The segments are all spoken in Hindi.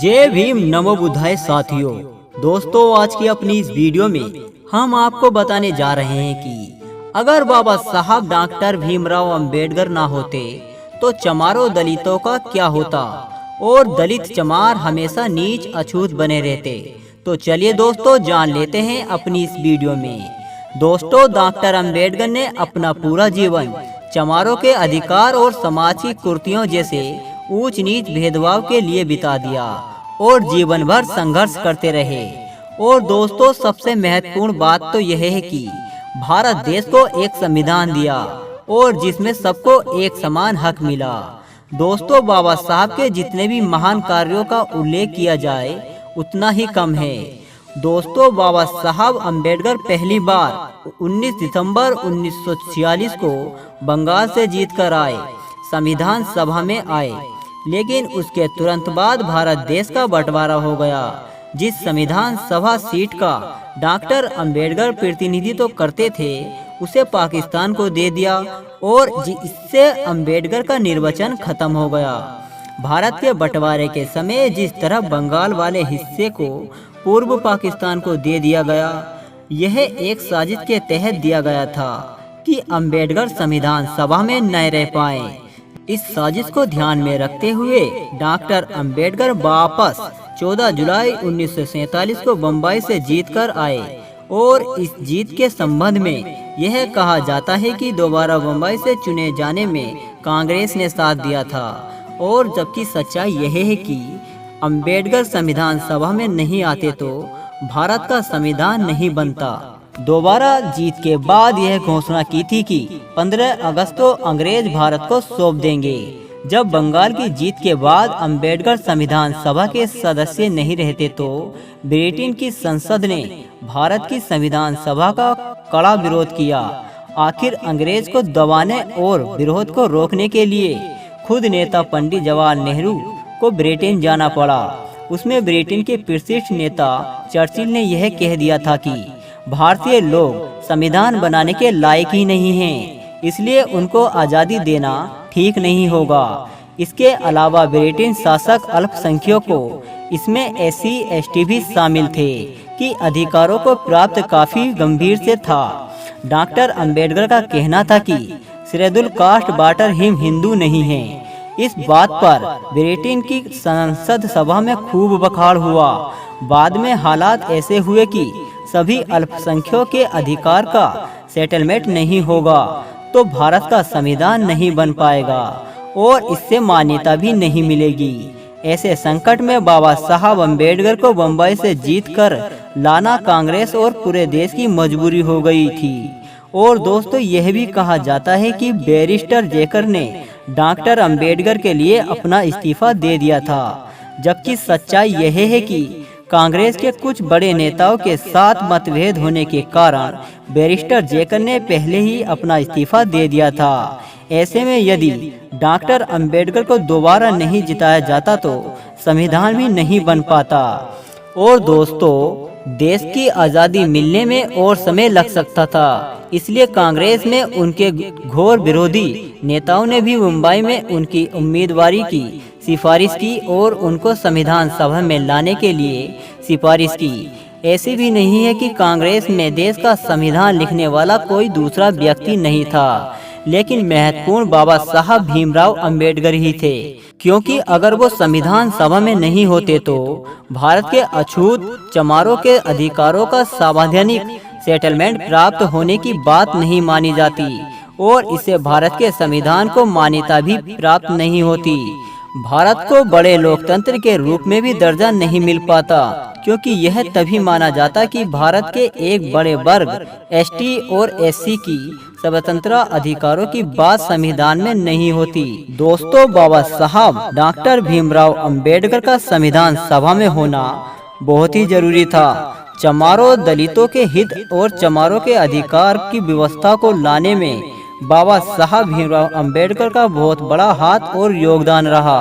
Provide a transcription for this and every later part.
जय भीम नमो बुद्धाय साथियों। दोस्तों, आज की अपनी इस वीडियो में हम आपको बताने जा रहे हैं कि अगर बाबा साहब डॉक्टर भीमराव अंबेडकर ना होते तो चमारों दलितों का क्या होता और दलित चमार हमेशा नीच अछूत बने रहते। तो चलिए दोस्तों, जान लेते हैं अपनी इस वीडियो में। दोस्तों, डॉक्टर अंबेडकर ने अपना पूरा जीवन चमारों के अधिकार और समाज की कुर्तियों जैसे ऊंच नीच भेदभाव के लिए बिता दिया और जीवन भर संघर्ष करते रहे। और दोस्तों, सबसे महत्वपूर्ण बात तो यह है कि भारत देश को एक संविधान दिया और जिसमें सबको एक समान हक मिला। दोस्तों, बाबा साहब के जितने भी महान कार्यों का उल्लेख किया जाए उतना ही कम है। दोस्तों, बाबा साहब अंबेडकर पहली बार 19 दिसंबर 1946 को बंगाल से जीतकर आए, संविधान सभा में आए। लेकिन उसके तुरंत बाद भारत देश का बंटवारा हो गया। जिस संविधान सभा सीट का डॉक्टर अंबेडकर प्रतिनिधित्व करते थे उसे पाकिस्तान को दे दिया और इससे अंबेडकर का निर्वाचन खत्म हो गया। भारत के बंटवारे के समय जिस तरह बंगाल वाले हिस्से को पूर्व पाकिस्तान को दे दिया गया, यह एक साजिश के तहत दिया गया था कि अंबेडकर संविधान सभा में न रह पाए। इस साजिश को ध्यान में रखते हुए डॉक्टर अंबेडकर वापस 14 जुलाई 1947 को बम्बई से जीतकर आए और इस जीत के संबंध में यह कहा जाता है कि दोबारा बम्बई से चुने जाने में कांग्रेस ने साथ दिया था। और जबकि सच्चाई यह है कि अंबेडकर संविधान सभा में नहीं आते तो भारत का संविधान नहीं बनता। दोबारा जीत के बाद यह घोषणा की थी कि 15 अगस्त को अंग्रेज भारत को सौंप देंगे। जब बंगाल की जीत के बाद अंबेडकर संविधान सभा के सदस्य नहीं रहते तो ब्रिटेन की संसद ने भारत की संविधान सभा का कड़ा विरोध किया। आखिर अंग्रेज को दबाने और विरोध को रोकने के लिए खुद नेता पंडित जवाहरलाल नेहरू को ब्रिटेन जाना पड़ा। उसमें ब्रिटेन के प्रतिष्ठित नेता चर्चिल ने यह कह दिया था कि भारतीय लोग संविधान बनाने के लायक ही नहीं हैं, इसलिए उनको आज़ादी देना ठीक नहीं होगा। इसके अलावा ब्रिटेन शासक अल्पसंख्यकों को, इसमें SC ST भी शामिल थे, कि अधिकारों को प्राप्त काफी गंभीर से था। डॉक्टर अंबेडकर का कहना था कि schedule caste water him Hindu नहीं है। इस बात पर ब्रिटेन की संसद सभा में खूब बखाड़ हुआ। बाद में हालात ऐसे हुए कि सभी अल्पसंख्यकों के अधिकार का सेटलमेंट नहीं होगा तो भारत का संविधान नहीं बन पाएगा और इससे मान्यता भी नहीं मिलेगी। ऐसे संकट में बाबा साहब अंबेडकर को बम्बई से जीतकर लाना कांग्रेस और पूरे देश की मजबूरी हो गई थी। और दोस्तों, यह भी कहा जाता है कि बैरिस्टर जेकर ने डॉक्टर अंबेडकर के लिए अपना इस्तीफा दे दिया था। जबकि सच्चाई यह है कि कांग्रेस के कुछ बड़े नेताओं के साथ मतभेद होने के कारण बैरिस्टर जेकर ने पहले ही अपना इस्तीफा दे दिया था। ऐसे में यदि डॉक्टर अंबेडकर को दोबारा नहीं जिताया जाता तो संविधान भी नहीं बन पाता। और दोस्तों, देश की आज़ादी मिलने में और समय लग सकता था। इसलिए कांग्रेस में उनके घोर विरोधी नेताओं ने भी मुंबई में उनकी उम्मीदवारी की सिफारिश की और उनको संविधान सभा में लाने के लिए सिफारिश की। ऐसे भी नहीं है कि कांग्रेस में देश का संविधान लिखने वाला कोई दूसरा व्यक्ति नहीं था, लेकिन महत्वपूर्ण बाबा साहब भीमराव अंबेडकर ही थे, क्योंकि अगर वो संविधान सभा में नहीं होते तो भारत के अछूत चमारों के अधिकारों का संवैधानिक सेटलमेंट प्राप्त होने की बात नहीं मानी जाती और इससे भारत के संविधान को मान्यता भी प्राप्त नहीं होती। भारत को बड़े लोकतंत्र के रूप में भी दर्जा नहीं मिल पाता, क्योंकि यह तभी माना जाता कि भारत के एक बड़े वर्ग ST और SC की स्वतंत्रता अधिकारों की बात संविधान में नहीं होती। दोस्तों, बाबा साहब डॉक्टर भीमराव अंबेडकर का संविधान सभा में होना बहुत ही जरूरी था। चमारों दलितों के हित और चमारों के अधिकार की व्यवस्था को लाने में बाबा साहब भीमराव अंबेडकर का बहुत बड़ा हाथ और योगदान रहा।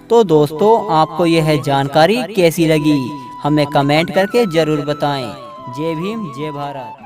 तो दोस्तों, आपको यह जानकारी कैसी लगी हमें कमेंट करके जरूर बताएं। जय भीम, जय भारत।